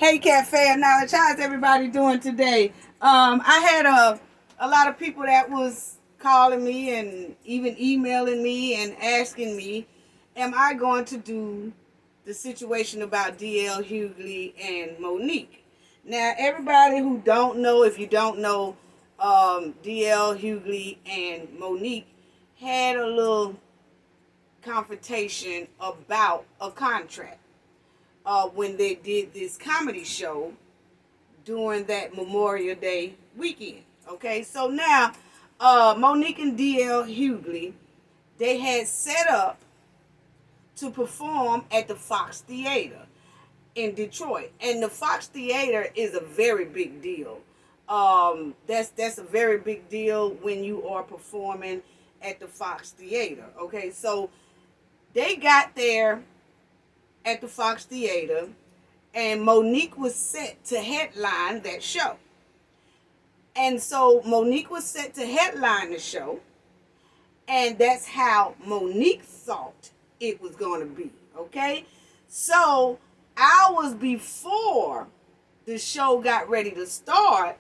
Hey, Cafe of Knowledge. How's everybody doing today? I had a lot of people that was calling me and even emailing me and asking me, am I going to do the situation about DL Hughley and Monique? Now, everybody who don't know, if you don't know, DL Hughley and Monique had a little confrontation about a contract when they did this comedy show during that Memorial Day weekend. Okay, so now Monique and DL Hughley, they had set up to perform at the Fox Theater in Detroit, and the Fox Theater is a very big deal. That's a very big deal when you are performing at the Fox Theater. Okay, so they got there at the Fox Theater, and Monique was set to headline that show. And so Monique was set to headline the show, and that's how Monique thought it was going to be. Okay, so hours before the show got ready to start,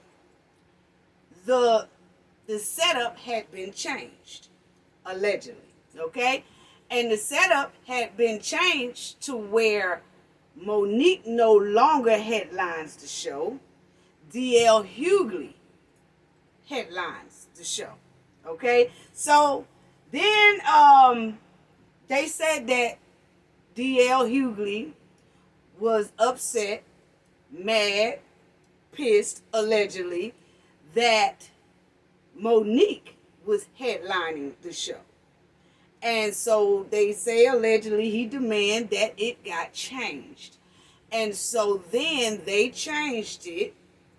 the setup had been changed, allegedly. Okay, and the setup had been changed to where Monique no longer headlines the show. DL Hughley headlines the show. Okay, so then they said that DL Hughley was upset, mad, pissed, allegedly, that Monique was headlining the show. And so they say allegedly he demanded that it got changed. And so then they changed it.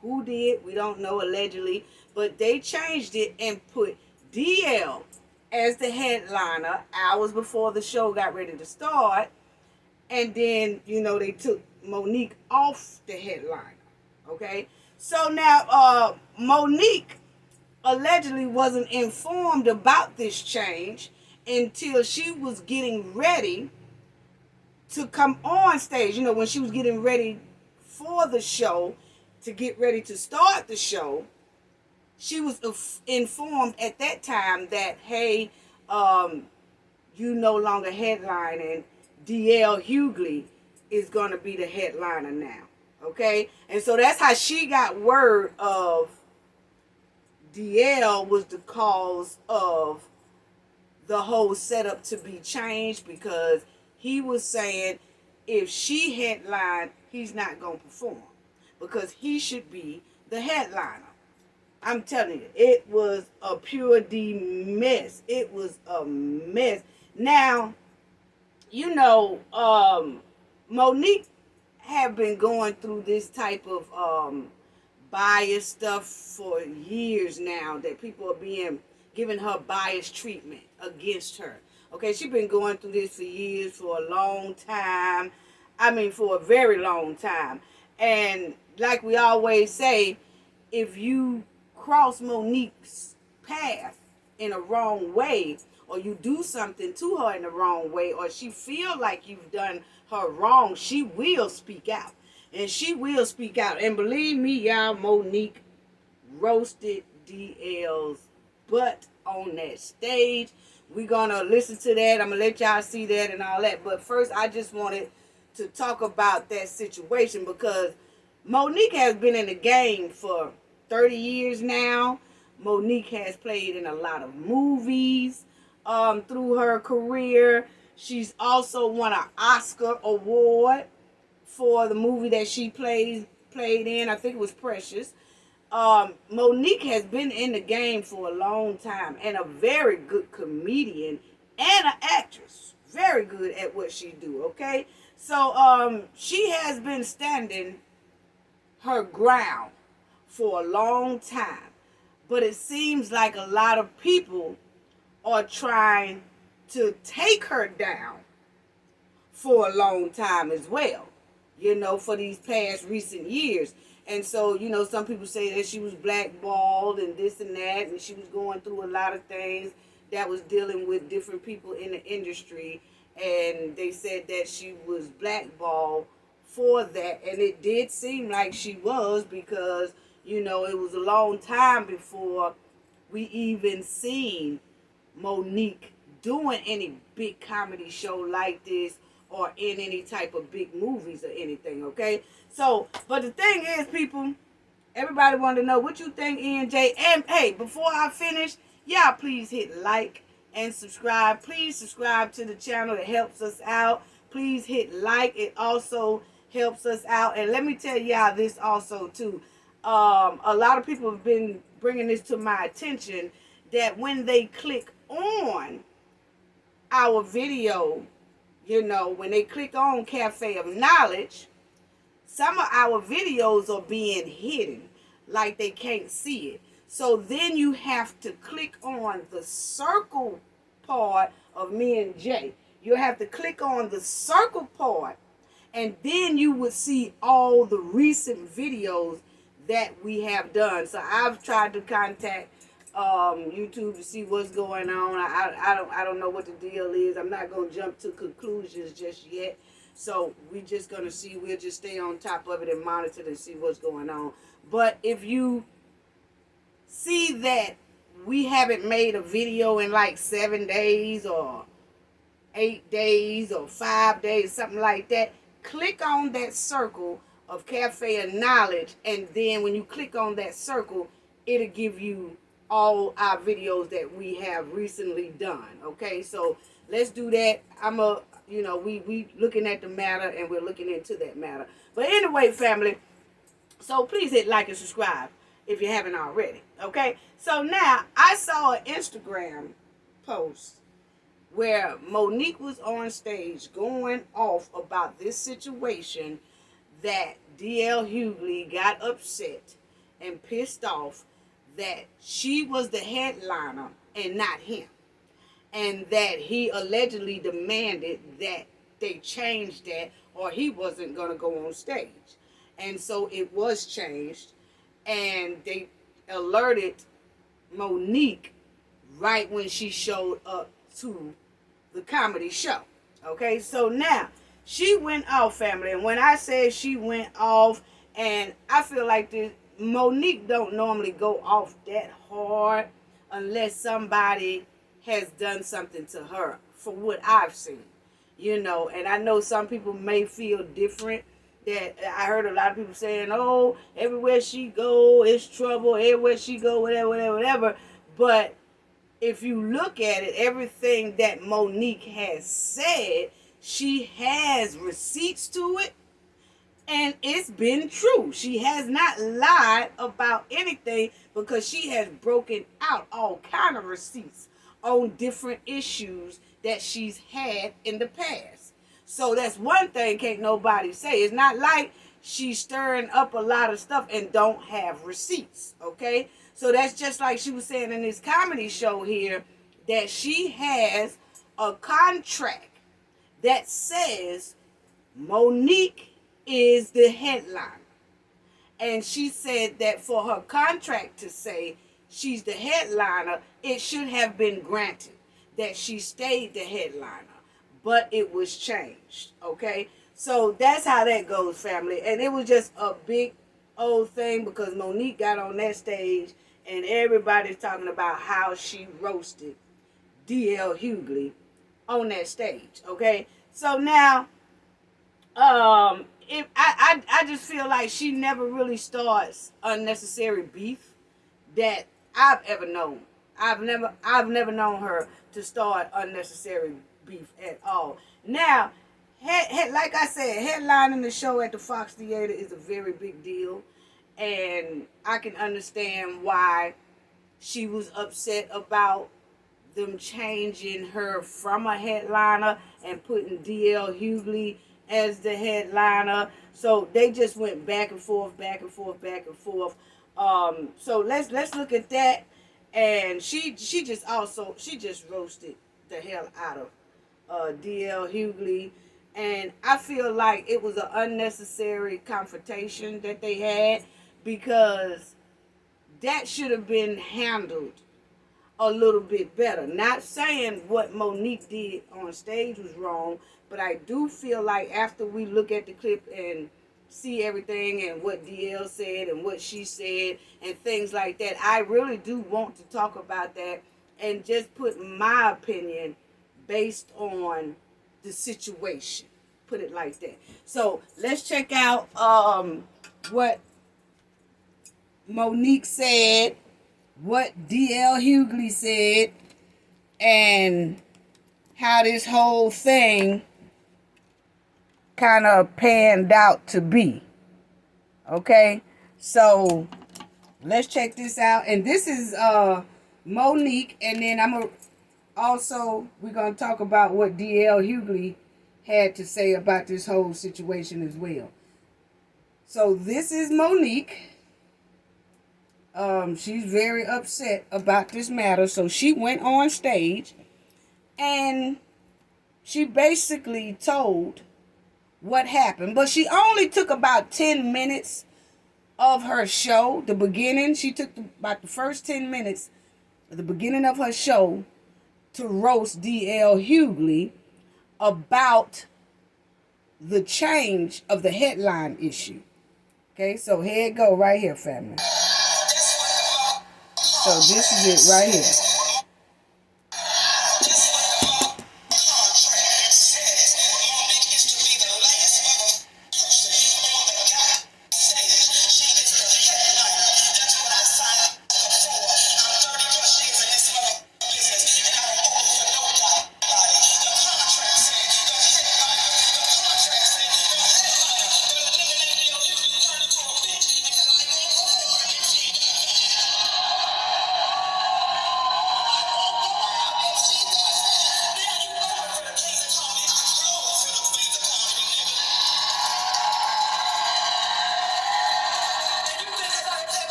Who did? We don't know, allegedly. But they changed it and put DL as the headliner hours before the show got ready to start. And then, they took Monique off the headliner. Okay? So now Monique allegedly wasn't informed about this change until she was getting ready to come on stage. When she was getting ready for the show, to get ready to start the show, she was informed at that time that, hey, you no longer headlining. DL Hughley is going to be the headliner now. Okay? And so that's how she got word of DL was the cause of the whole setup to be changed, because he was saying if she headlined, he's not going to perform because he should be the headliner. I'm telling you, it was a pure D mess. It was a mess. Now, Monique have been going through this type of bias stuff for years now, that people are giving her bias treatment against her. Okay, she's been going through this for years, for a long time. I mean, for a very long time. And like we always say, if you cross Monique's path in a wrong way, or you do something to her in the wrong way, or she feel like you've done her wrong, she will speak out. And she will speak out. And believe me, y'all, Monique roasted DL's butt on that stage. We're going to listen to that. I'm going to let y'all see that and all that. But first, I just wanted to talk about that situation, because Monique has been in the game for 30 years now. Monique has played in a lot of movies through her career. She's also won an Oscar award for the movie that she played in. I think it was Precious. Monique has been in the game for a long time, and a very good comedian and an actress. Very good at what she do, okay? So she has been standing her ground for a long time. But it seems like a lot of people are trying to take her down for a long time as well, for these past recent years. And so, some people say that she was blackballed and this and that, and she was going through a lot of things that was dealing with different people in the industry. And they said that she was blackballed for that, and it did seem like she was, because it was a long time before we even seen Monique doing any big comedy show like this, or in any type of big movies or anything. Okay, so but the thing is, people, everybody want to know what you think, ENJ. And hey, before I finish, y'all please hit like and subscribe. Please subscribe to the channel. It helps us out. Please hit like. It also helps us out. And let me tell y'all this also too. A lot of people have been bringing this to my attention, that when they click on our video, when they click on Cafe of Knowledge, some of our videos are being hidden, like they can't see it. So then you have to click on the circle part of me and Jay. You have to click on the circle part, and then you would see all the recent videos that we have done. So I've tried to contact YouTube to see what's going on. I don't know what the deal is. I'm not going to jump to conclusions just yet. So we're just going to see. We'll just stay on top of it and monitor and see what's going on. But if you see that we haven't made a video in like 7 days or 8 days or 5 days, something like that, click on that circle of Cafe of Knowledge, and then when you click on that circle, it'll give you all our videos that we have recently done. Okay, so let's do that. We looking at the matter, and we're looking into that matter. But anyway, family, so please hit like and subscribe if you haven't already. Okay, so now I saw an Instagram post where Monique was on stage going off about this situation, that DL Hughley got upset and pissed off that she was the headliner and not him, and that he allegedly demanded that they change that, or he wasn't going to go on stage. And so it was changed, and they alerted Monique right when she showed up to the comedy show. Okay, so now she went off, family, and when I say she went off, and I feel like this, Monique don't normally go off that hard unless somebody has done something to her, for what I've seen, and I know some people may feel different. That I heard a lot of people saying, oh, everywhere she go, it's trouble, everywhere she go, whatever. But if you look at it, everything that Monique has said, she has receipts to it, and it's been true. She has not lied about anything, because she has broken out all kind of receipts on different issues that she's had in the past. So that's one thing can't nobody say. It's not like she's stirring up a lot of stuff and don't have receipts, okay? So that's just like she was saying in this comedy show here, that she has a contract that says Monique is the headliner. And she said that for her contract to say she's the headliner, it should have been granted that she stayed the headliner. But it was changed, okay? So that's how that goes, family. And it was just a big old thing, because Monique got on that stage and everybody's talking about how she roasted DL Hughley on that stage, okay? So now, I just feel like she never really starts unnecessary beef that I've ever known. I've never known her to start unnecessary beef at all. Now, like I said, headlining the show at the Fox Theater is a very big deal, and I can understand why she was upset about them changing her from a headliner and putting DL Hughley as the headliner. So they just went back and forth, back and forth, back and forth. So let's look at that. And she just roasted the hell out of DL Hughley. And I feel like it was an unnecessary confrontation that they had, because that should have been handled a little bit better. Not saying what Monique did on stage was wrong, but I do feel like after we look at the clip and see everything and what DL said and what she said and things like that, I really do want to talk about that and just put my opinion based on the situation. Put it like that. So let's check out what Monique said, what DL Hughley said, and how this whole thing kind of panned out to be. Okay, so let's check this out. And this is Monique, and then we're gonna talk about what DL Hughley had to say about this whole situation as well. So this is Monique. She's very upset about this matter, so she went on stage and she basically told what happened, but she only took about 10 minutes of her show. The beginning, she took about the first 10 minutes at the beginning of her show to roast DL Hughley about the change of the headline issue. Okay, so here it go right here, family. So this is it right here.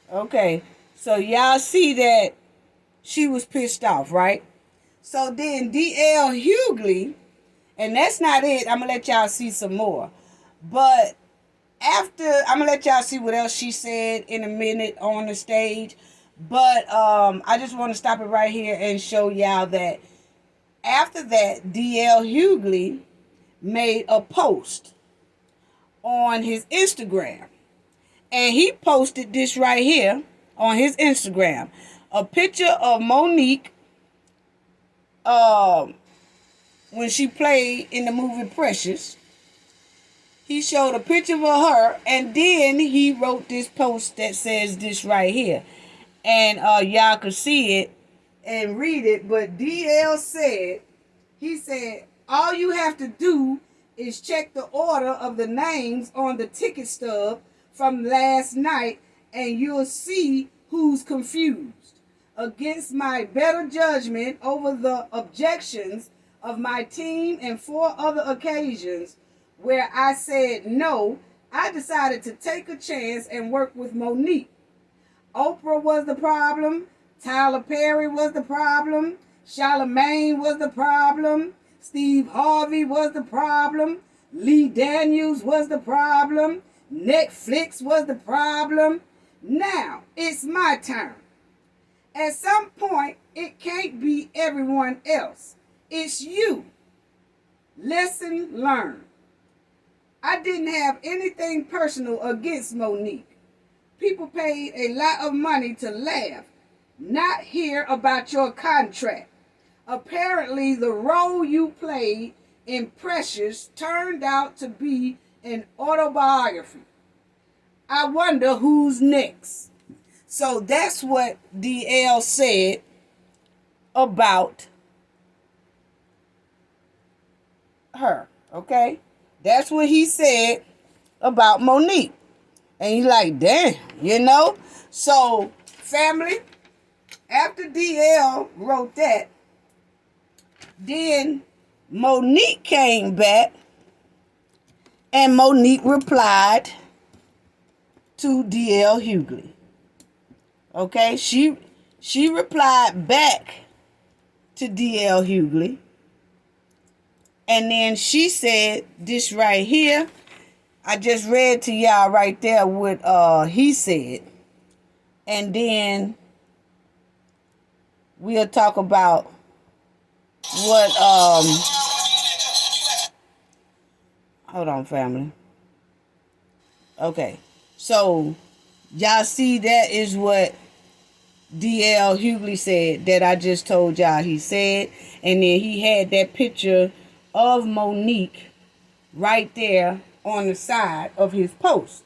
Okay, so y'all see that she was pissed off, right? So then DL Hughley, and that's not it. I'm going to let y'all see some more. But after, I'm going to let y'all see what else she said in a minute on the stage. But I just want to stop it right here and show y'all that after that, DL Hughley made a post on his Instagram. And he posted this right here on his Instagram. A picture of Monique when she played in the movie Precious. He showed a picture of her, and then he wrote this post that says this right here. And y'all can see it and read it. But DL said, he said, all you have to do is check the order of the names on the ticket stub from last night, and you'll see who's confused. Against my better judgment over the objections of my team and 4 other occasions where I said no, I decided to take a chance and work with Monique. Oprah was the problem. Tyler Perry was the problem. Charlamagne was the problem. Steve Harvey was the problem. Lee Daniels was the problem. Netflix was the problem. Now it's my turn. At some point, it can't be everyone else. It's you. Lesson learned. I didn't have anything personal against Monique. People paid a lot of money to laugh, not hear about your contract. Apparently, the role you played in Precious turned out to be an autobiography. I wonder who's next. So that's what DL said about her, okay? That's what he said about Monique. And he's like, damn, you know? So, family, after DL wrote that, Then Monique came back, and Monique replied to DL Hughley. Okay, she replied back to DL Hughley. And then she said this right here. I just read to y'all right there what he said. And then we'll talk about what hold on, family. Okay. So y'all see that is what DL Hughley said that I just told y'all he said. And then he had that picture of Monique right there on the side of his post.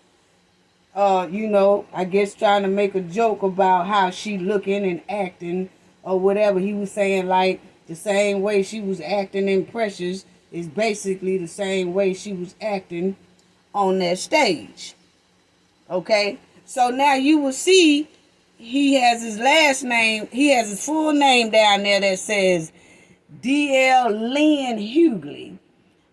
I guess trying to make a joke about how she looking and acting or whatever. He was saying like the same way she was acting in Precious is basically the same way she was acting on that stage. Okay? So now you will see he has his last name, he has his full name down there that says DL Lynn Hughley.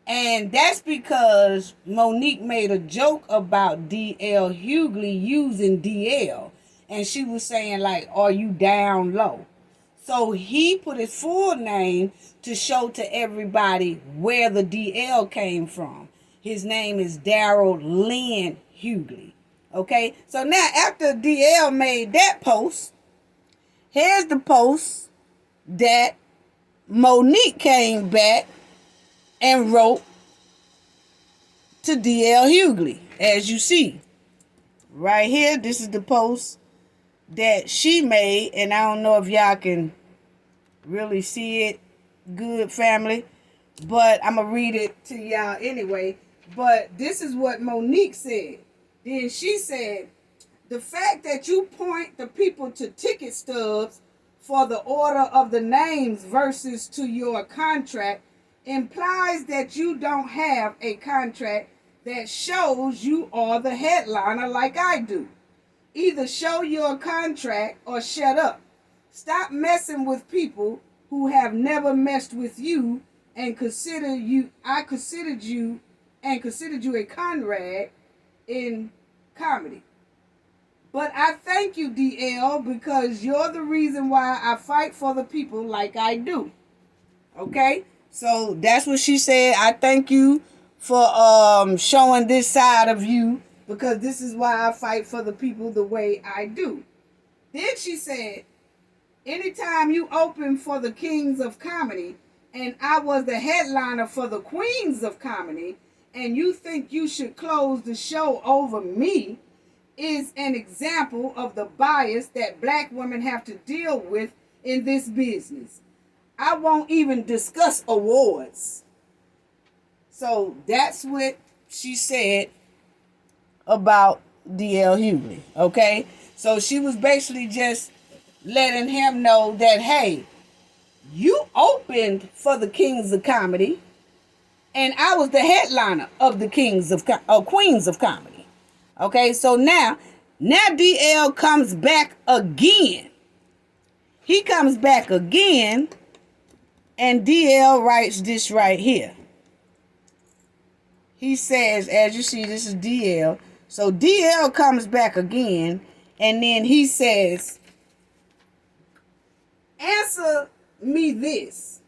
And that's because Monique made a joke about DL Hughley using DL. And she was saying like, are you down low? So he put his full name to show to everybody where the DL came from. His name is Daryl Lynn Hughley. Okay, so now after DL made that post, here's the post that Monique came back and wrote to DL Hughley. As you see right here, this is the post that she made, and I don't know if y'all can really see it good, family, but I'm gonna read it to y'all anyway. But this is what Monique said. Then she said, the fact that you point the people to ticket stubs for the order of the names versus to your contract implies that you don't have a contract that shows you are the headliner like I do. Either show your contract or shut up. Stop messing with people who have never messed with you and considered you a Conrad in comedy. But I thank you, DL, because you're the reason why I fight for the people like I do. Okay? So that's what she said. I thank you for showing this side of you, because this is why I fight for the people the way I do. Then she said, anytime you open for the Kings of Comedy and I was the headliner for the Queens of Comedy, and you think you should close the show over me, is an example of the bias that black women have to deal with in this business. I won't even discuss awards. So that's what she said about DL Hughley. Okay? So she was basically just letting him know that, hey, you opened for the Kings of Comedy, and I was the headliner of the Queens of Comedy. Okay, so now DL comes back again. He comes back again, and DL writes this right here. He says, as you see, this is DL. So DL comes back again, and then he says, answer me this.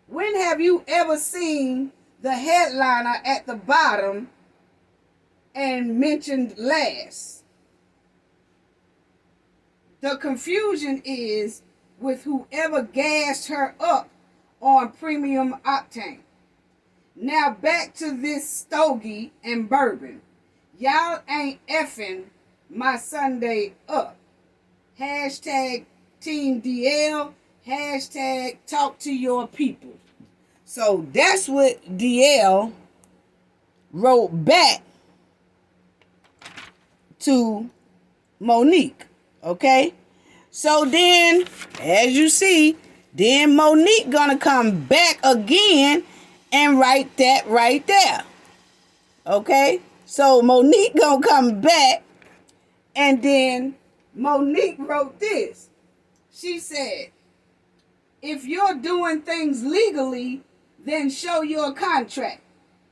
When have you ever seen the headliner at the bottom and mentioned last? The confusion is with whoever gassed her up on premium octane. Now back to this stogie and bourbon. Y'all ain't effing my Sunday up. Hashtag Team DL. Hashtag talk to your people. So that's what DL wrote back to Monique. Okay? So then, as you see, then Monique gonna come back again and write that right there. Okay? So Monique gonna come back, and then Monique wrote this. She said, If you're doing things legally, then show your contract.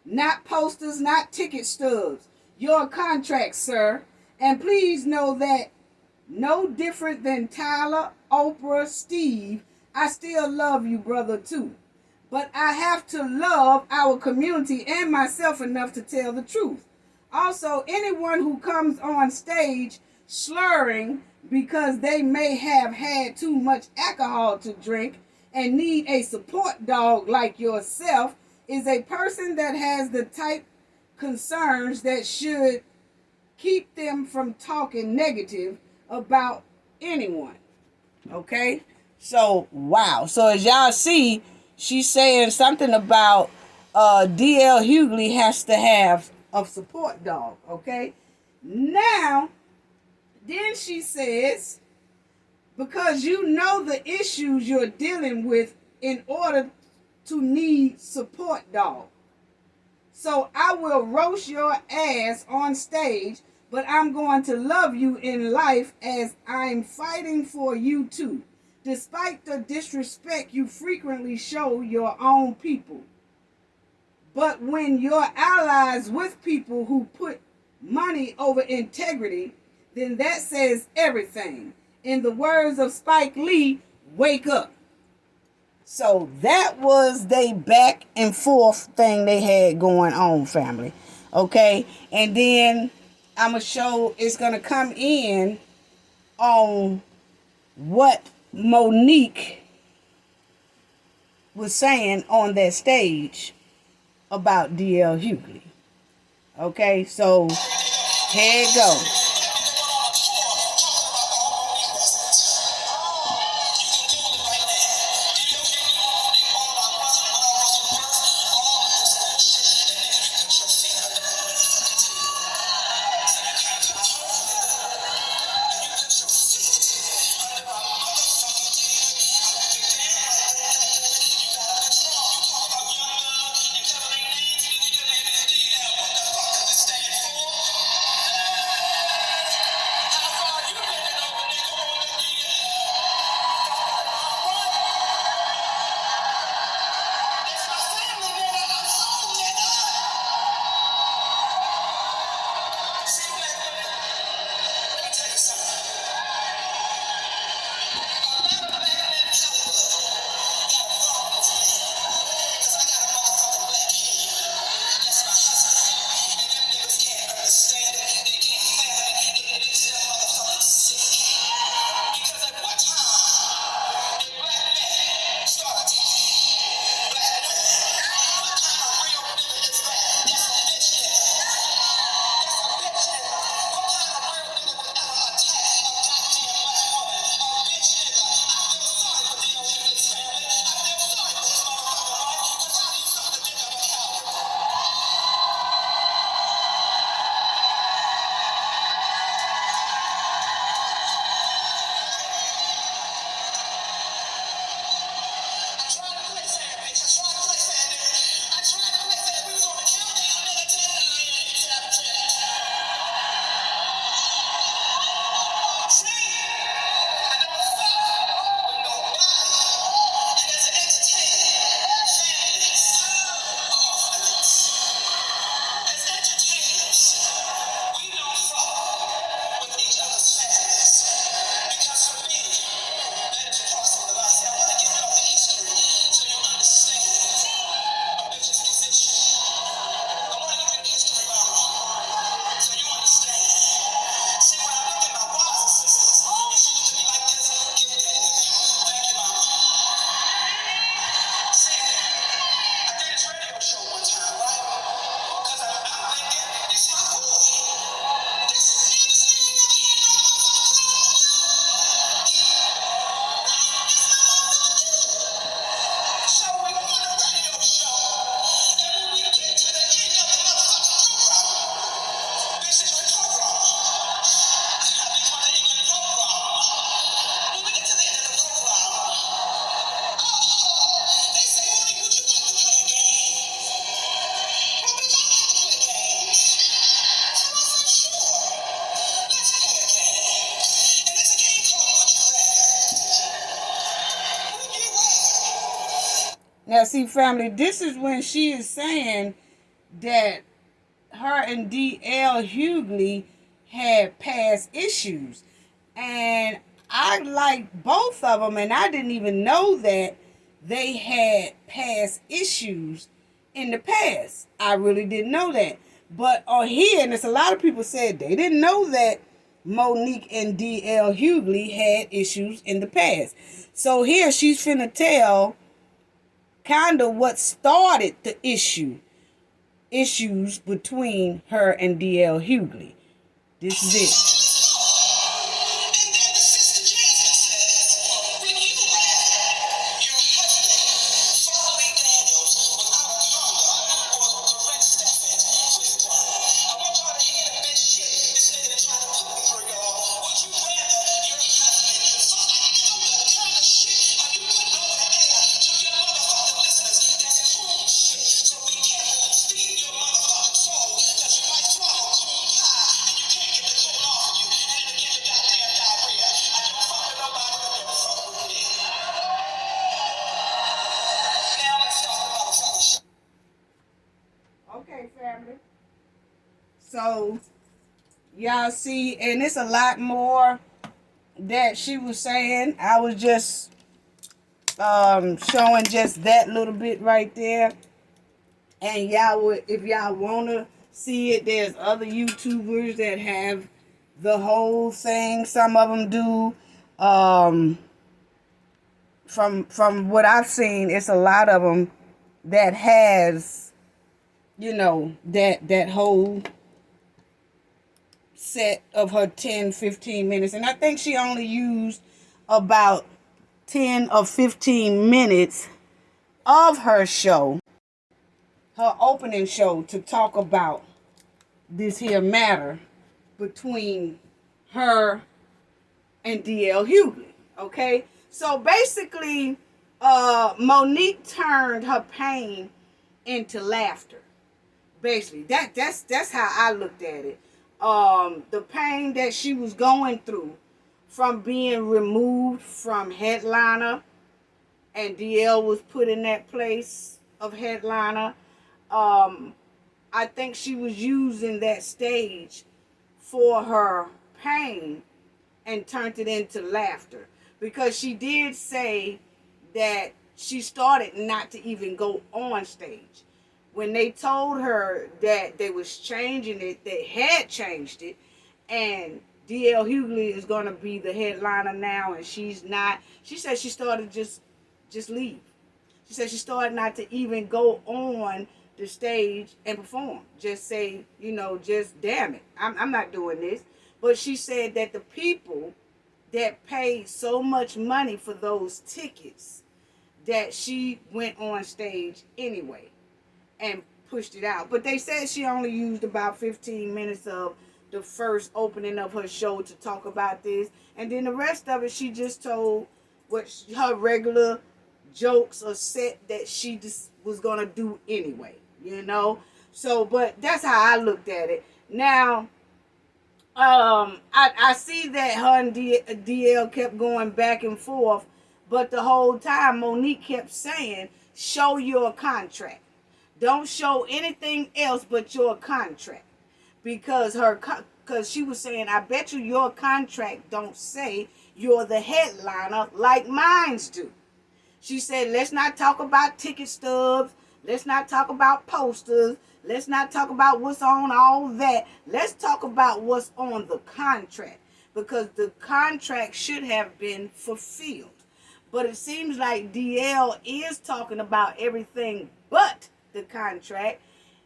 Not posters, not ticket stubs. Your contract, sir. And please know that no different than Tyler, Oprah, Steve, I still love you, brother, too. But I have to love our community and myself enough to tell the truth. Also, anyone who comes on stage slurring because they may have had too much alcohol to drink and need a support dog like yourself is a person that has the type concerns that should keep them from talking negative about anyone. Okay? So, wow. So, as y'all see, she's saying something about DL Hughley has to have a support dog. Okay? Now, then she says, because you know the issues you're dealing with in order to need support dog. So I will roast your ass on stage, but I'm going to love you in life as I'm fighting for you too, despite the disrespect you frequently show your own people. But when you're allies with people who put money over integrity, then that says everything. In the words of Spike Lee, wake up. So that was they back and forth thing they had going on, family. Okay? And then I'm going to show, it's going to come in on what Monique was saying on that stage about DL Hughley. Okay? So here it goes. Now, see, family, this is when she is saying that her and D.L. Hughley had past issues. And I like both of them, and I didn't even know that they had past issues in the past. I really didn't know that. But on here, and there's a lot of people said they didn't know that Monique and D.L. Hughley had issues in the past. So here she's finna tell kind of what started the issues between her and D.L. Hughley. This is it. Okay, family. So, y'all see, and it's a lot more that she was saying. I was just showing just that little bit right there. And y'all would, if y'all want to see it, there's other YouTubers that have the whole thing. Some of them do. From what I've seen, it's a lot of them that has, that whole set of her 10-15 minutes. And I think she only used about 10 or 15 minutes of her show, her opening show, to talk about this here matter between her and D.L. Hughley. Okay? So basically, Monique turned her pain into laughter. Basically, that's how I looked at it. The pain that she was going through from being removed from headliner, and DL was put in that place of headliner. I think she was using that stage for her pain and turned it into laughter, because she did say that she started not to even go on stage. When they told her that they was changing it, they had changed it, and D.L. Hughley is going to be the headliner now, and she's not. She said she started just leave. She said she started not to even go on the stage and perform. Just say, just damn it, I'm not doing this. But she said that the people that paid so much money for those tickets, that she went on stage anyway and pushed it out. But they said she only used about 15 minutes of the first opening of her show to talk about this. And then the rest of it, she just told what her regular jokes or set that she just was going to do anyway, So, but that's how I looked at it. Now, I see that her and DL kept going back and forth, but the whole time Monique kept saying, show your contract. Don't show anything else but your contract. Because she was saying, I bet you your contract don't say you're the headliner like mine's do. She said, let's not talk about ticket stubs. Let's not talk about posters. Let's not talk about what's on all that. Let's talk about what's on the contract, because the contract should have been fulfilled. But it seems like DL is talking about everything but the contract.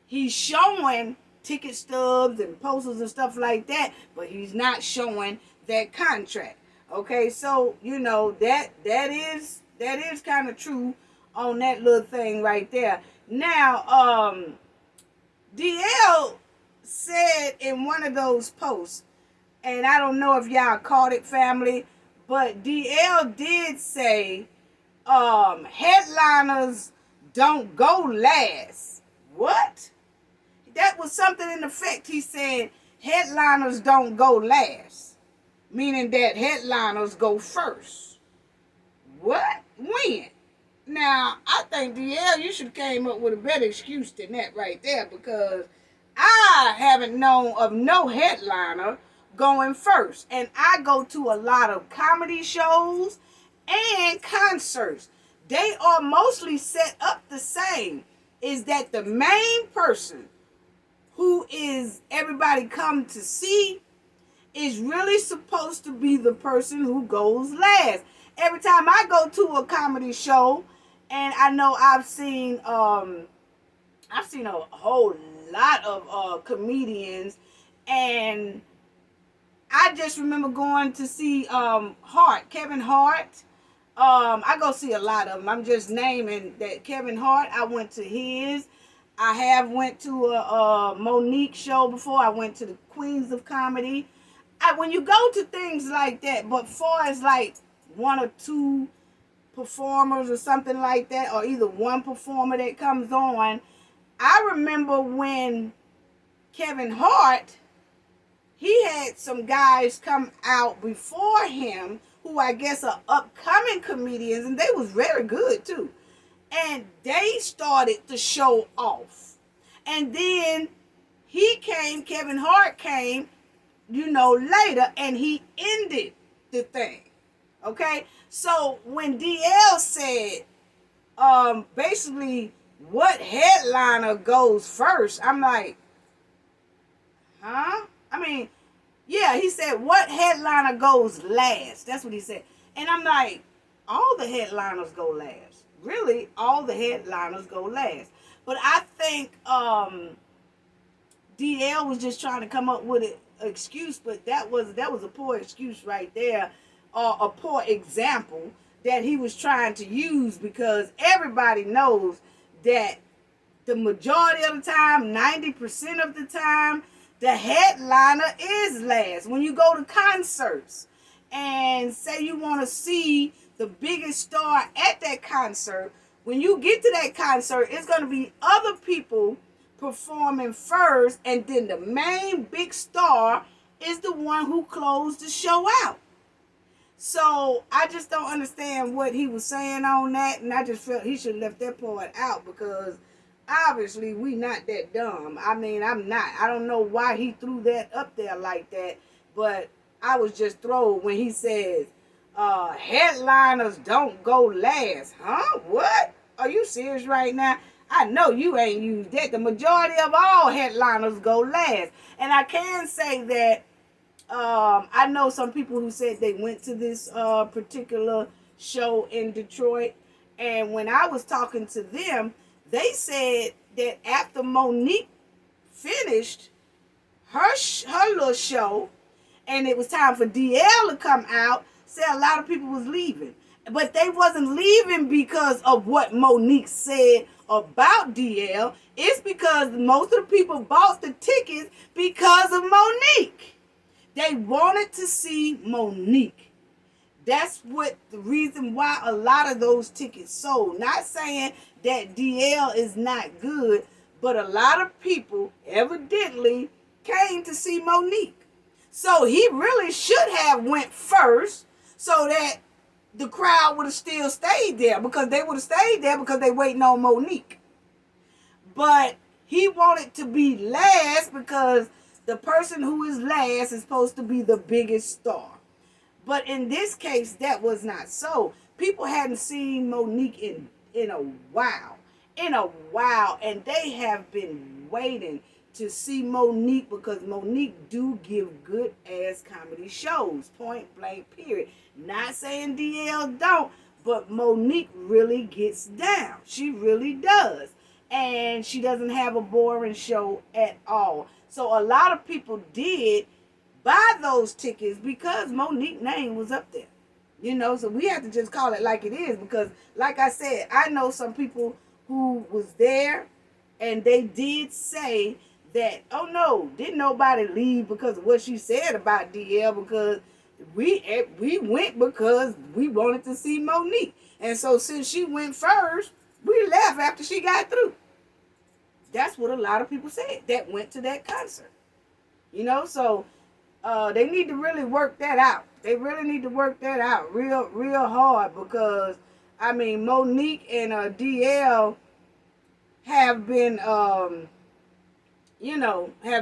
He's showing ticket stubs and posters and stuff like that, but he's not showing that contract. Okay, so that is kind of true on that little thing right there. Now, DL said in one of those posts, and I don't know if y'all caught it, family, but DL did say, headliners don't go last. What? That was something in effect. He said headliners don't go last, meaning that headliners go first. What? When? Now, I think DL, you should have came up with a better excuse than that right there, because I haven't known of no headliner going first. And I go to a lot of comedy shows and concerts. They are mostly set up the same. Is that the main person who is everybody come to see is really supposed to be the person who goes last. Every time I go to a comedy show, and I know I've seen a whole lot of comedians, and I just remember going to see Kevin Hart. I go see a lot of them. I'm just naming that Kevin Hart. I went to his. I have went to a Monique show before. I went to the Queens of Comedy. When you go to things like that, but far as like one or two performers or something like that, or either one performer that comes on, I remember when Kevin Hart, he had some guys come out before him who I guess are upcoming comedians, and they was very good too. And they started the show off. And then Kevin Hart came, later, and he ended the thing. Okay? So when DL said, basically, what headliner goes first, I'm like, huh? I mean, yeah, he said, what headliner goes last? That's what he said. And I'm like, all the headliners go last. Really, all the headliners go last. But I think DL was just trying to come up with an excuse, but that was a poor excuse right there, or a poor example that he was trying to use, because everybody knows that the majority of the time, 90% of the time, the headliner is last. When you go to concerts and say you want to see the biggest star at that concert, when you get to that concert, it's going to be other people performing first, and then the main big star is the one who closed the show out. So I just don't understand what he was saying on that, and I just felt he should have left that part out, because obviously we not that dumb. I mean, I'm not. I don't know why he threw that up there like that, but I was just thrown when he says headliners don't go last. Huh? What? Are you serious right now? I know you ain't used that. The majority of all headliners go last. And I can say that I know some people who said they went to this particular show in Detroit. And when I was talking to them, they said that after Monique finished her little show, and it was time for DL to come out, said a lot of people was leaving. But they wasn't leaving because of what Monique said about DL. It's because most of the people bought the tickets because of Monique. They wanted to see Monique. That's what the reason why a lot of those tickets sold. Not saying that DL is not good, but a lot of people evidently came to see Monique. So he really should have went first, so that the crowd would have still stayed there, because they would have stayed there because they waiting on Monique. But he wanted to be last because the person who is last is supposed to be the biggest star. But in this case, that was not so. People hadn't seen Monique in a while. And they have been waiting to see Monique, because Monique do give good ass comedy shows. Point blank, period. Not saying DL don't, but Monique really gets down. She really does. And she doesn't have a boring show at all. So a lot of people did buy those tickets because Monique's name was up there. So we have to just call it like it is, because like I said, I know some people who was there, and they did say that, oh no, didn't nobody leave because of what she said about DL, because we went because we wanted to see Monique. And so since she went first, we left after she got through. That's what a lot of people said that went to that concert. So they need to really work that out. They really need to work that out real hard, because I mean, Monique and DL have been, have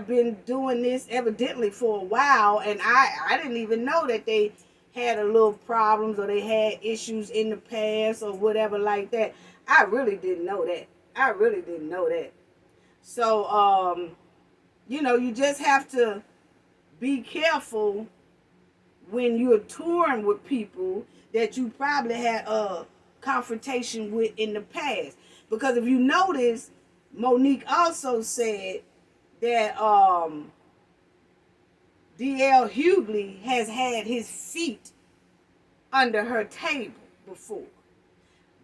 been doing this evidently for a while, and I didn't even know that they had a little problems or they had issues in the past or whatever like that. I really didn't know that. I really didn't know that. So, you just have to be careful when you're touring with people that you probably had a confrontation with in the past. Because if you notice, Monique also said that DL Hughley has had his feet under her table before.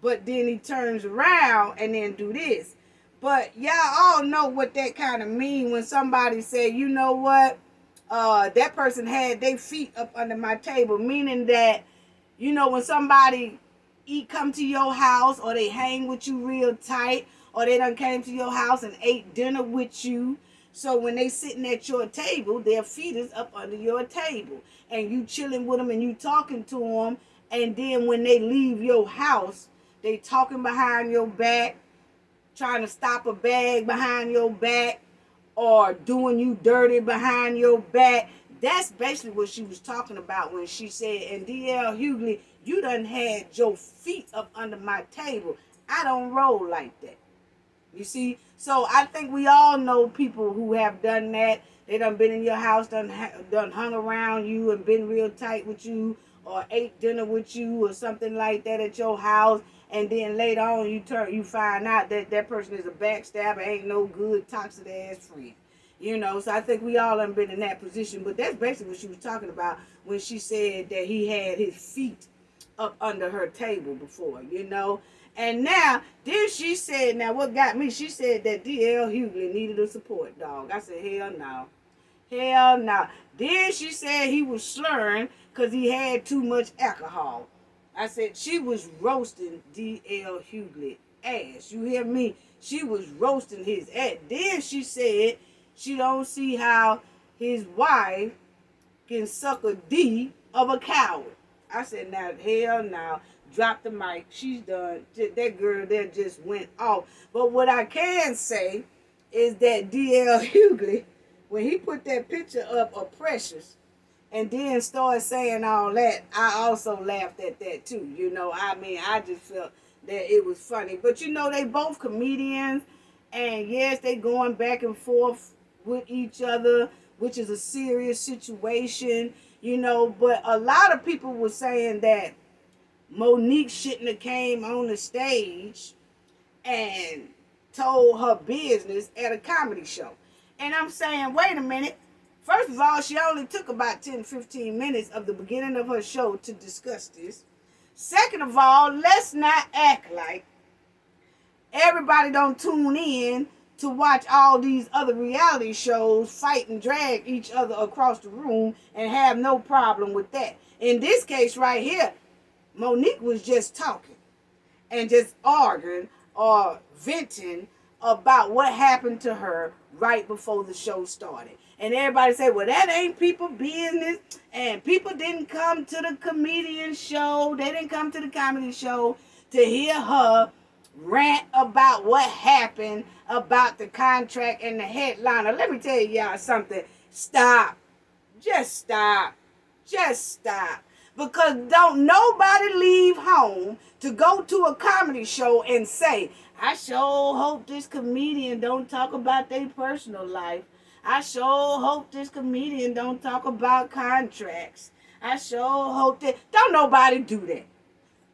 But then he turns around and then do this. But y'all all know what that kind of mean when somebody say, you know what, that person had their feet up under my table. Meaning that, when somebody come to your house or they hang with you real tight or they done came to your house and ate dinner with you. So when they sitting at your table, their feet is up under your table. And you chilling with them and you talking to them. And then when they leave your house, they talking behind your back, trying to stop a bag behind your back, or doing you dirty behind your back. That's basically what she was talking about when she said, and DL Hughley, you done had your feet up under my table. I don't roll like that. You see? So I think we all know people who have done that. They done been in your house, done hung around you and been real tight with you, or ate dinner with you or something like that at your house. And then later on you find out that that person is a backstabber, ain't no good, toxic ass friend. So I think we all have been in that position. But that's basically what she was talking about when she said that he had his feet up under her table before, And now, then she said, now what got me, she said that DL Hughley needed a support dog. I said, hell no. Hell no. Then she said he was slurring because he had too much alcohol. I said she was roasting DL Hughley ass. You hear me? She was roasting his ass. Then she said she don't see how his wife can suck a D of a coward. I said, now, hell no. Drop the mic. She's done. That girl there just went off. But what I can say is that DL Hughley, when he put that picture up of Precious, and then started saying all that, I also laughed at that too. I just felt that it was funny. But they both comedians, and yes, they going back and forth with each other, which is a serious situation, But a lot of people were saying that Monique shouldn't have came on the stage and told her business at a comedy show. And I'm saying, wait a minute. First of all, she only took about 10, 15 minutes of the beginning of her show to discuss this. Second of all, let's not act like everybody don't tune in to watch all these other reality shows fight and drag each other across the room and have no problem with that. In this case right here, Monique was just talking and just arguing or venting about what happened to her right before the show started. And everybody said, well, that ain't people business. And people didn't come to the comedian show. They didn't come to the comedy show to hear her rant about what happened about the contract and the headliner. Let me tell y'all something. Stop. Just stop. Just stop. Because don't nobody leave home to go to a comedy show and say, I sure hope this comedian don't talk about their personal life. I sure hope this comedian don't talk about contracts. I sure hope that... Don't nobody do that.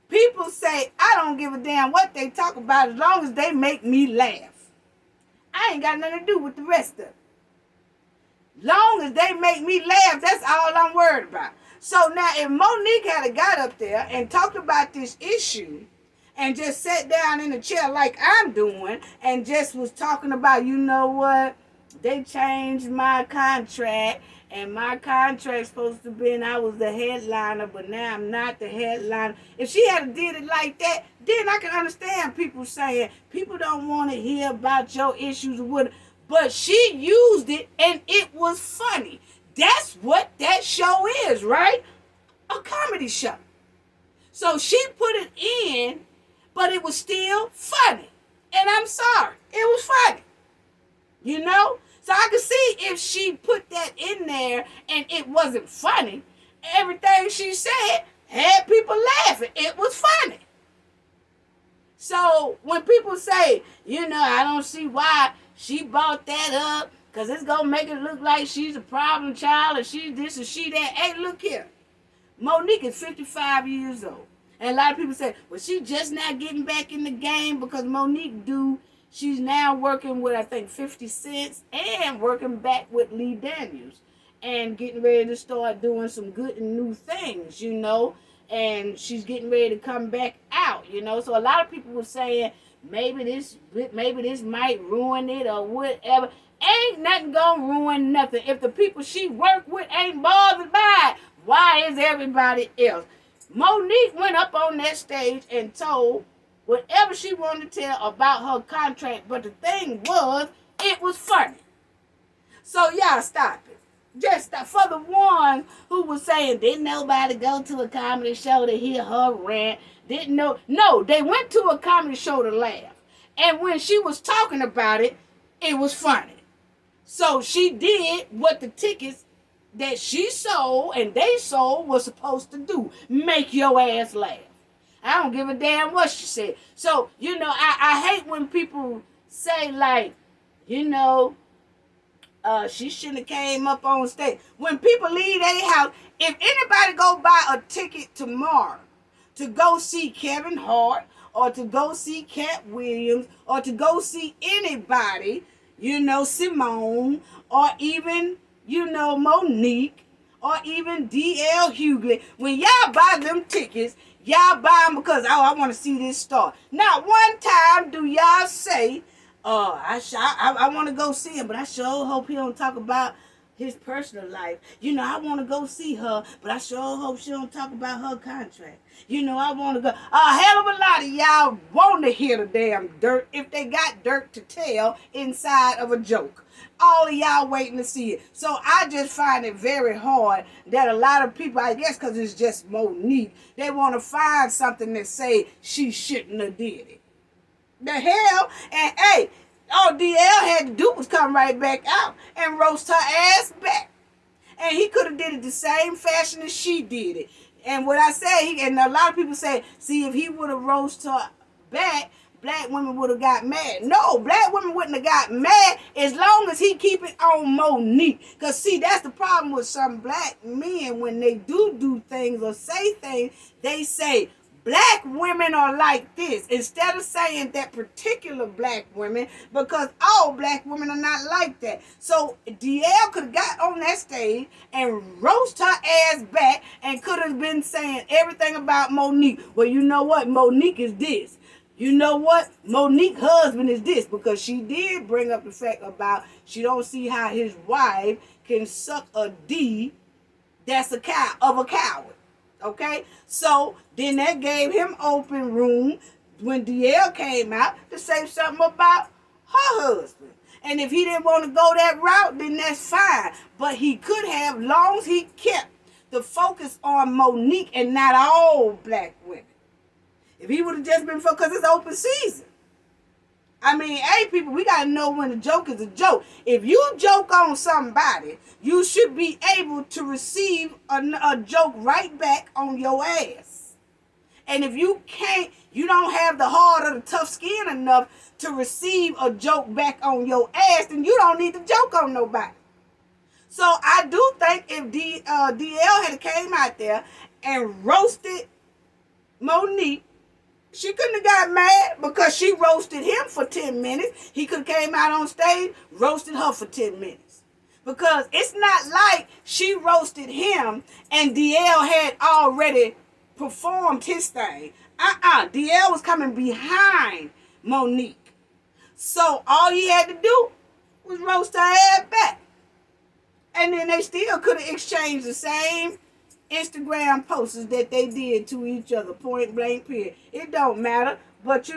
People say, I don't give a damn what they talk about as long as they make me laugh. I ain't got nothing to do with the rest of it. Long as they make me laugh, that's all I'm worried about. So now if Monique had got up there and talked about this issue and just sat down in a chair like I'm doing and just was talking about, you know what, they changed my contract and my contract's supposed to be, I was the headliner, but now I'm not the headliner. If she had did it like that, then I can understand people saying people don't want to hear about your issues with it. But she used it and it was funny. That's what that show is, right? A comedy show. So she put it in but it was still funny. And I'm sorry, it was funny. You know? So I could see if she put that in there and it wasn't funny, everything she said had people laughing. It was funny. So when people say, I don't see why she brought that up, because it's going to make it look like she's a problem child and she's this and she that. Hey, look here. Monique is 55 years old. And a lot of people say, well, she just not getting back in the game because Monique she's now working with, I think, 50 Cent and working back with Lee Daniels and getting ready to start doing some good and new things, and she's getting ready to come back out, So a lot of people were saying maybe this might ruin it or whatever. Ain't nothing gonna ruin nothing. If the people she work with ain't bothered by it, why is everybody else? Monique went up on that stage and told whatever she wanted to tell about her contract, but the thing was, it was funny. So y'all stop it. Just stop. For the ones who was saying, didn't nobody go to a comedy show to hear her rant? Didn't know. No, they went to a comedy show to laugh. And when she was talking about it, it was funny. So she did what the tickets that she sold and they sold was supposed to do. Make your ass laugh. I don't give a damn what she said. So, I hate when people say like, she shouldn't have came up on stage. When people leave their house, if anybody go buy a ticket tomorrow to go see Kevin Hart or to go see Cat Williams or to go see anybody, Simone or even, Monique or even D.L. Hughley, when y'all buy them tickets, y'all buy them because, I want to see this star. Not one time do y'all say, I want to go see him, but I sure hope he don't talk about his personal life. I want to go see her, but I sure hope she don't talk about her contract. I want to go. A hell of a lot of y'all want to hear the damn dirt if they got dirt to tell inside of a joke. All of y'all waiting to see it. So I just find it very hard that a lot of people, I guess because it's just Monique, they want to find something that say she shouldn't have did it. The hell? And hey, all DL had to do was come right back out and roast her ass back. And he could have did it the same fashion as she did it. And what I say, and a lot of people say, see, if he would have roasted her back, black women would have got mad. No, black women wouldn't have got mad as long as he keep it on Monique. Because, see, that's the problem with some black men. When they do things or say things, they say, black women are like this, instead of saying that particular black women, because all black women are not like that. So DL could have got on that stage and roast her ass back and could have been saying everything about Monique. Well, you know what? Monique is this. You know what? Monique's husband is this, because she did bring up the fact about she don't see how his wife can suck a D that's a coward. Okay, so then that gave him open room when DL came out to say something about her husband. And if he didn't want to go that route, then that's fine. But he could have, long as he kept the focus on Monique and not all black women. If he would have just been focused, because it's open season. I mean, hey, people, we got to know when a joke is a joke. If you joke on somebody, you should be able to receive a joke right back on your ass. And if you can't, you don't have the heart or the tough skin enough to receive a joke back on your ass, then you don't need to joke on nobody. So I do think if DL had came out there and roasted Monique, she couldn't have got mad because she roasted him for 10 minutes. He could have came out on stage, roasted her for 10 minutes. Because it's not like she roasted him and DL had already performed his thing. DL was coming behind Monique. So all he had to do was roast her ass back. And then they still could have exchanged the same Instagram posts that they did to each other, point blank period. It don't matter, but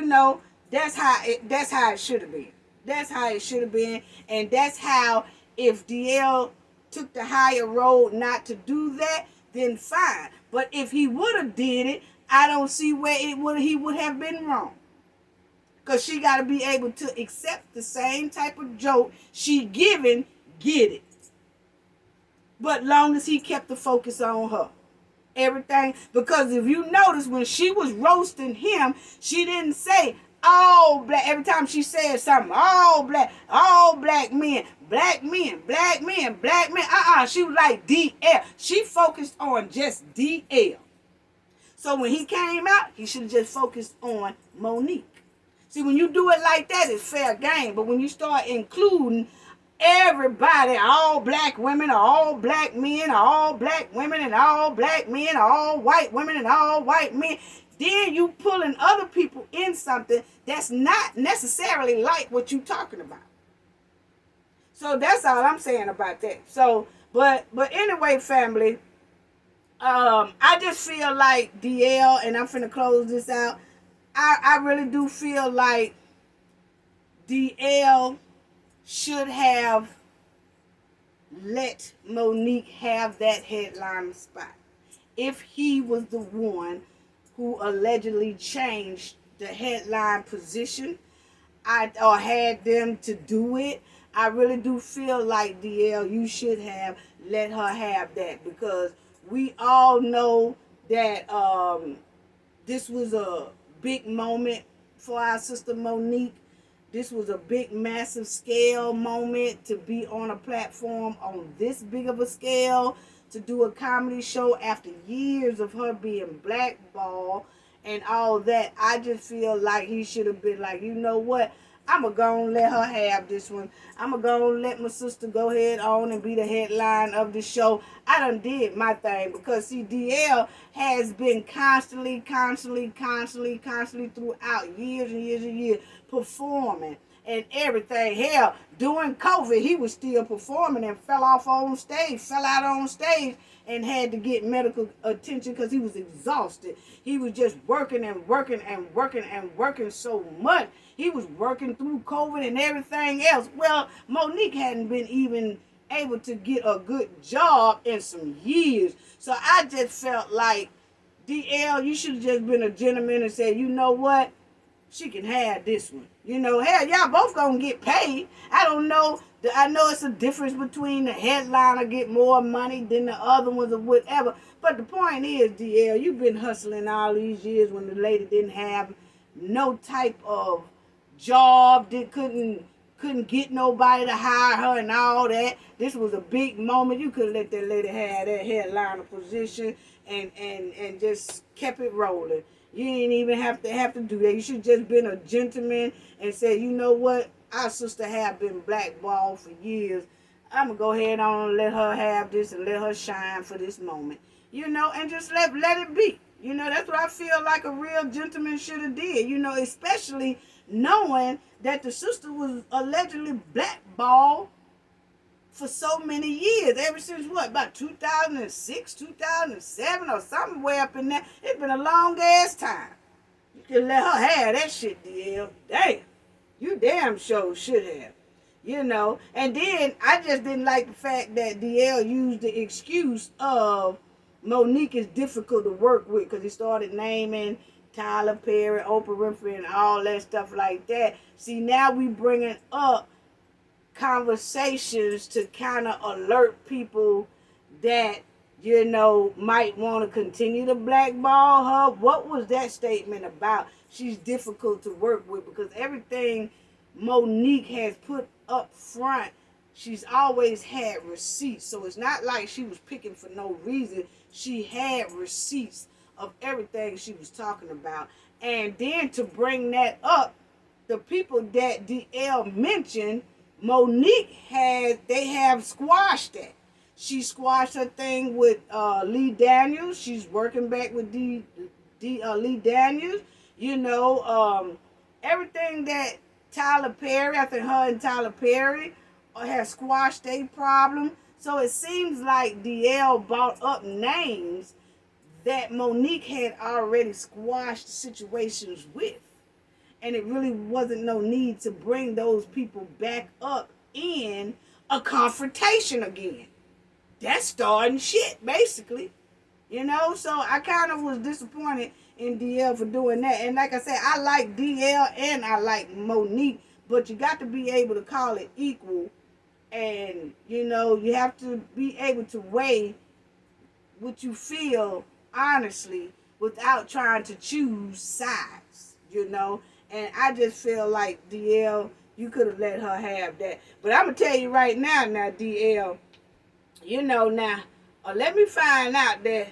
that's how it should have been. That's how it should have been, and that's how, if DL took the higher road not to do that, then fine. But if he would have did it, I don't see where he would have been wrong. Because she got to be able to accept the same type of joke she giving, get it. But long as he kept the focus on her. Everything. Because if you notice, when she was roasting him, she didn't say, all black. Every time she said something, all black men, black men, black men, black men. She was like DL. She focused on just DL. So when he came out, he should have just focused on Monique. See, when you do it like that, it's fair game. But when you start including everybody, all black women, or all black men, or all black women, and all black men, or all white women, and all white men, then you pulling other people in something that's not necessarily like what you talking about. So that's all I'm saying about that. So, but anyway, family, I just feel like DL, and I'm finna close this out. I really do feel like DL should have let Monique have that headline spot. If he was the one who allegedly changed the headline position, or had them to do it, I really do feel like DL, you should have let her have that, because we all know that this was a big moment for our sister Monique. This was a big, massive scale moment to be on a platform on this big of a scale, to do a comedy show after years of her being blackballed and all that. I just feel like he should have been like, you know what? I'm going to go and let her have this one. I'm going to go and let my sister go ahead on and be the headline of the show. I done did my thing, because see, DL has been constantly throughout years and years and years performing and everything. Hell, during COVID, he was still performing and fell out on stage, and had to get medical attention because he was exhausted. He was just working so much. He was working through COVID and everything else. Well, Monique hadn't been even able to get a good job in some years. So I just felt like, DL, you should have just been a gentleman and said, you know what? She can have this one. You know, hell, y'all both gonna get paid. I don't know. I know it's a difference between the headliner get more money than the other ones or whatever. But the point is, DL, you've been hustling all these years when the lady didn't have no type of job, couldn't get nobody to hire her and all that. This was a big moment. You could let that lady have that headliner position and just kept it rolling. You didn't even have to do that. You should just been a gentleman and said, you know what? Our sister have been blackballed for years. I'm going to go ahead on and let her have this and let her shine for this moment. You know, and just let it be. You know, that's what I feel like a real gentleman should have did. You know, especially knowing that the sister was allegedly blackballed for so many years. Ever since what? About 2006, 2007 or something way up in there. It's been a long ass time. You can let her have that shit, DL. Damn. You damn sure should have. You know. And then I just didn't like the fact that DL used the excuse of Monique is difficult to work with, because he started naming Tyler Perry, Oprah Winfrey, and all that stuff like that. See, now we bringing up conversations to kind of alert people that, you know, might want to continue to blackball her. What was that statement about? She's difficult to work with, because everything Monique has put up front, she's always had receipts. So it's not like she was picking for no reason. She had receipts of everything she was talking about. And then to bring that up, the people that DL mentioned, Monique they have squashed that. She squashed her thing with Lee Daniels. She's working back with Lee Daniels. You know, everything that Tyler Perry, I think her and Tyler Perry have squashed their problem. So it seems like DL brought up names that Monique had already squashed situations with. And it really wasn't no need to bring those people back up in a confrontation again. That's starting shit, basically. You know, so I kind of was disappointed in DL for doing that. And like I said, I like DL and I like Monique, but you got to be able to call it equal. And, you know, you have to be able to weigh what you feel honestly without trying to choose sides, you know. And I just feel like DL, you could have let her have that. But I'm going to tell you right now, DL, you know, let me find out that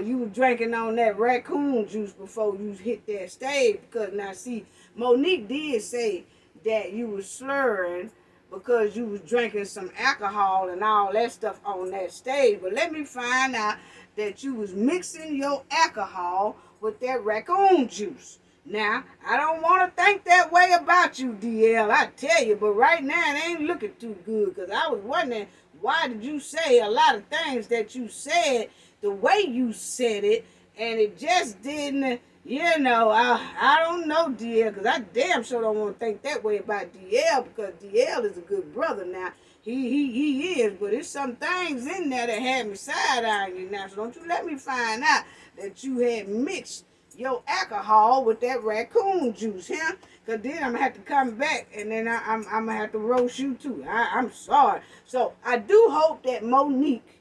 you were drinking on that raccoon juice before you hit that stage. Because now, see, Monique did say that you was slurring because you was drinking some alcohol and all that stuff on that stage. But let me find out that you was mixing your alcohol with that raccoon juice. Now, I don't want to think that way about you, DL, I tell you, but right now it ain't looking too good, because I was wondering, why did you say a lot of things that you said the way you said it, and it just didn't, you know, I don't know, DL, because I damn sure don't want to think that way about DL, because DL is a good brother now. He is, but there's some things in there that had me side-eyeing you now, so don't you let me find out that you had mixed your alcohol with that raccoon juice, huh? Because then I'm going to have to come back and then I'm going to have to roast you too. I'm sorry. So I do hope that Monique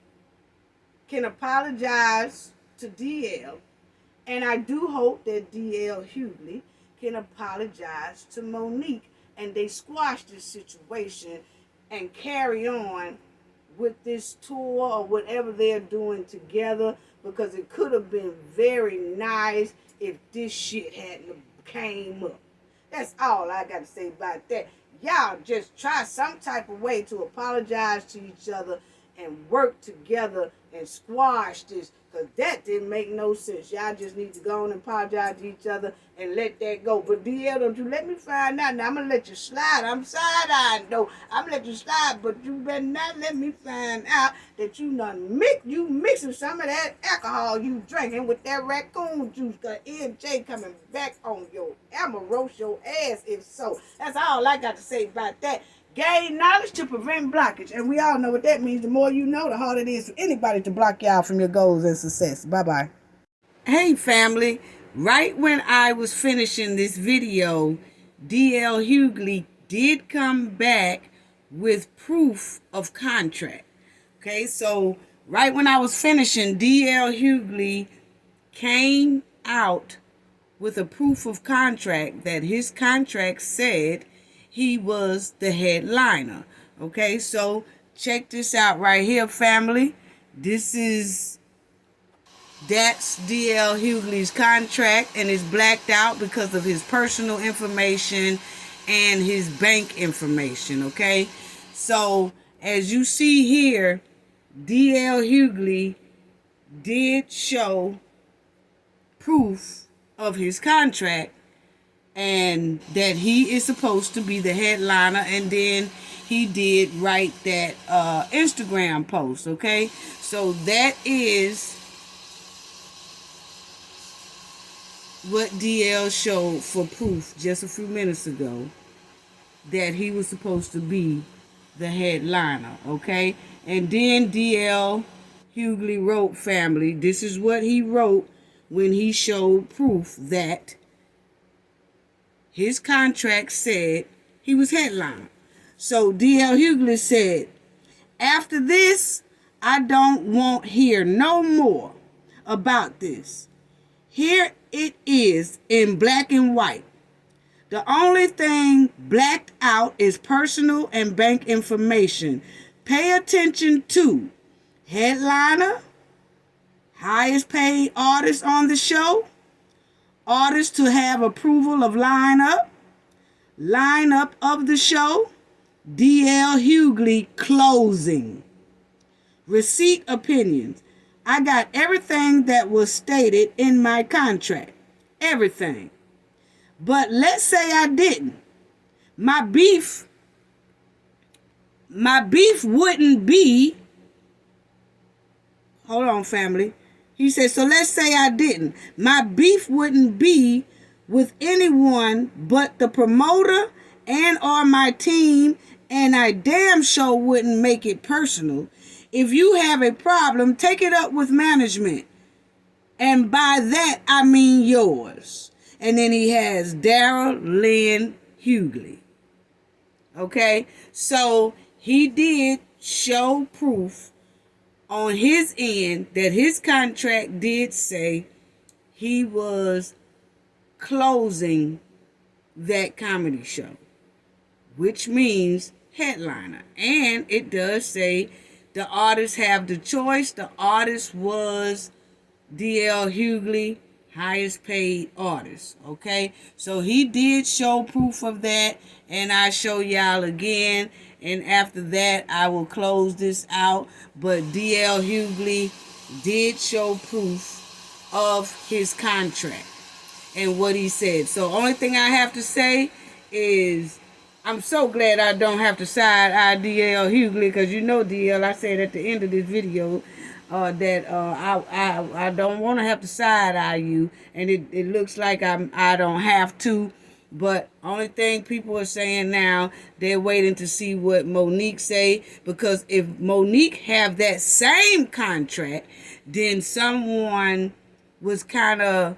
can apologize to DL. And I do hope that DL Hughley can apologize to Monique and they squash this situation and carry on with this tour or whatever they're doing together, because it could have been very nice if this shit hadn't came up. That's all I got to say about that. Y'all just try some type of way to apologize to each other and work together and squash this, because that didn't make no sense. Y'all just need to go on and apologize to each other and let that go. But DL, don't you let me find out. Now, I'm going to let you slide. I'm side-eyeing, though. I'm going to let you slide, but you better not let me find out that you mixing some of that alcohol you drinking with that raccoon juice, because MJ coming back on your, I'ma roast your ass if so. That's all I got to say about that. Gain knowledge to prevent blockage. And we all know what that means. The more you know, the harder it is for anybody to block you out from your goals and success. Bye-bye. Hey, family. Right when I was finishing this video, DL Hughley did come back with proof of contract. Okay, so right when I was finishing, DL Hughley came out with a proof of contract that his contract said he was the headliner. Okay, so check this out right here, family. That's DL Hughley's contract, and it's blacked out because of his personal information and his bank information. Okay, so as you see here, DL Hughley did show proof of his contract and that he is supposed to be the headliner, and then he did write that Instagram post. Okay, so that is what DL showed for proof just a few minutes ago, that he was supposed to be the headliner. Okay, and then DL Hughley wrote, family, this is what he wrote when he showed proof that his contract said he was headliner. So DL Hughley said, after this, I don't want to hear no more about this. Here it is in black and white. The only thing blacked out is personal and bank information. Pay attention to headliner, highest paid artist on the show, artists to have approval of lineup of the show, DL Hughley closing. Receipt opinions. I got everything that was stated in my contract. Everything. But let's say I didn't. My beef wouldn't be, hold on, family. He said, so let's say I didn't. My beef wouldn't be with anyone but the promoter and or my team, and I damn sure wouldn't make it personal. If you have a problem, take it up with management. And by that, I mean yours. And then he has Daryl Lynn Hughley. Okay? So he did show proof on his end that his contract did say he was closing that comedy show, which means headliner. And it does say the artists have the choice. The artist was D.L. Hughley, highest paid artist. Okay, so he did show proof of that, and I show y'all again. And after that, I will close this out. But D.L. Hughley did show proof of his contract and what he said. So only thing I have to say is I'm so glad I don't have to side eye D.L. Hughley, because you know, D.L., I said at the end of this video that I don't want to have to side eye you, and it looks like I don't have to. But only thing people are saying now, they're waiting to see what Monique say, because if Monique have that same contract, then someone was kind of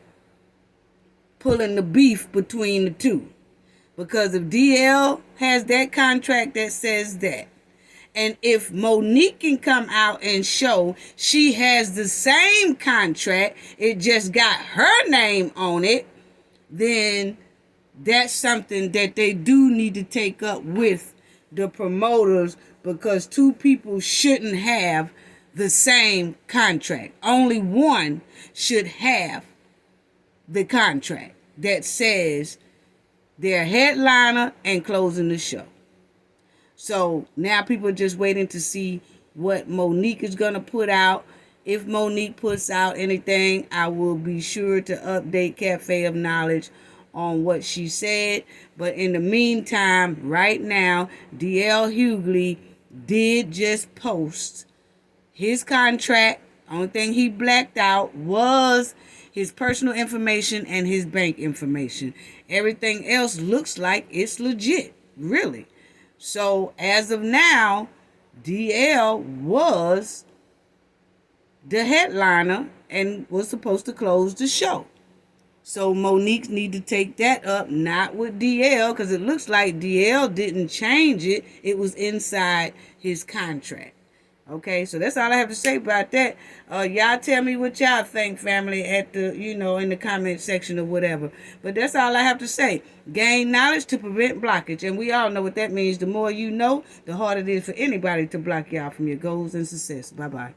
pulling the beef between the two. Because if DL has that contract that says that, and if Monique can come out and show she has the same contract, it just got her name on it, then that's something that they do need to take up with the promoters, because two people shouldn't have the same contract. Only one should have the contract that says they're headliner and closing the show. So now people are just waiting to see what Monique is going to put out. If Monique puts out anything, I will be sure to update Cafe of Knowledge on what she said. But in the meantime, right now, D.L. Hughley did just post his contract. Only thing he blacked out was his personal information and his bank information. Everything else looks like it's legit, really. So as of now, DL was the headliner and was supposed to close the show. So Monique need to take that up, not with DL, because it looks like DL didn't change it. It was inside his contract. Okay, so that's all I have to say about that. Y'all tell me what y'all think, family, at the, in the comment section or whatever. But that's all I have to say. Gain knowledge to prevent blockage. And we all know what that means. The more you know, the harder it is for anybody to block y'all from your goals and success. Bye-bye.